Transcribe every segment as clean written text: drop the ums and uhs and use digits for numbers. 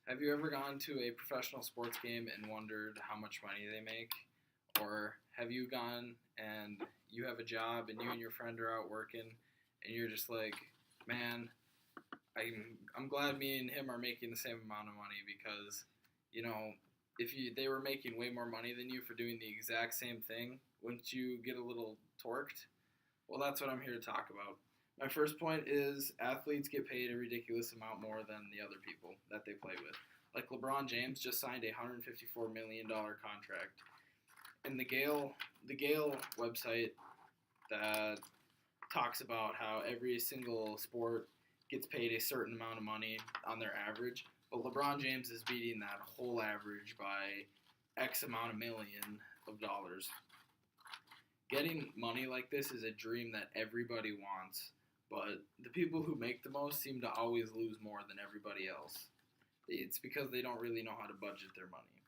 Have you ever gone to a professional sports game and wondered how much money they make? Or have you gone and you have a job and you and your friend are out working and you're just like, man, I'm glad me and him are making the same amount of money because, you know, if they were making way more money than you for doing the exact same thing, wouldn't you get a little torqued? Well, that's what I'm here to talk about. My first point is athletes get paid a ridiculous amount more than the other people that they play with. Like LeBron James just signed a $154 million contract. And the Gale website that talks about how every single sport gets paid a certain amount of money on their average, but LeBron James is beating that whole average by X amount of million of dollars. Getting money like this is a dream that everybody wants, but the people who make the most seem to always lose more than everybody else. It's because they don't really know how to budget their money.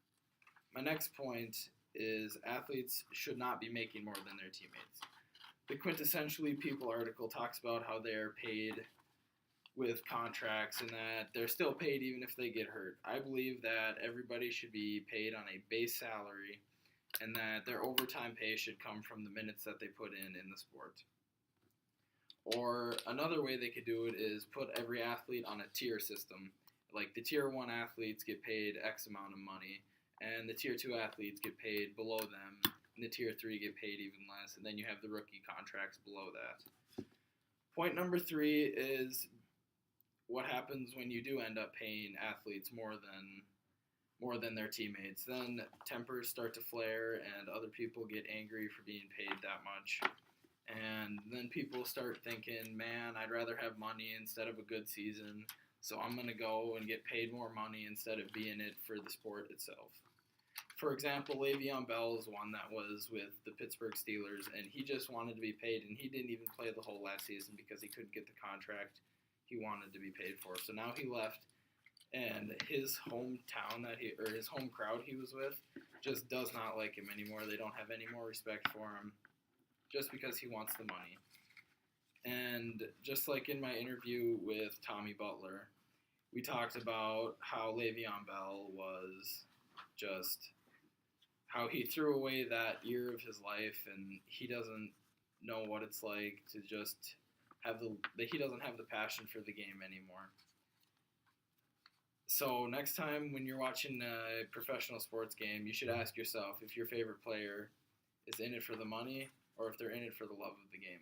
My next point is athletes should not be making more than their teammates. The Quintessentially People article talks about how they're paid with contracts and that they're still paid even if they get hurt. I believe that everybody should be paid on a base salary and that their overtime pay should come from the minutes that they put in the sport. Or another way they could do it is put every athlete on a tier system. Like the tier 1 athletes get paid X amount of money, and the tier 2 athletes get paid below them, and the tier 3 get paid even less, and then you have the rookie contracts below that. Point number 3 is what happens when you do end up paying athletes more than their teammates. Then tempers start to flare and other people get angry for being paid that much. And then people start thinking, man, I'd rather have money instead of a good season, so I'm going to go and get paid more money instead of being it for the sport itself. For example, Le'Veon Bell is one that was with the Pittsburgh Steelers, and he just wanted to be paid, and he didn't even play the whole last season because he couldn't get the contract he wanted to be paid for. So now he left, and his hometown his home crowd he was with just does not like him anymore. They don't have any more respect for him just because he wants the money. And just like in my interview with Tommy Butler, we talked about how Le'Veon Bell was just how he threw away that year of his life, and he doesn't know what it's like to just he doesn't have the passion for the game anymore. So next time when you're watching a professional sports game, you should ask yourself if your favorite player is in it for the money or if they're in it for the love of the game.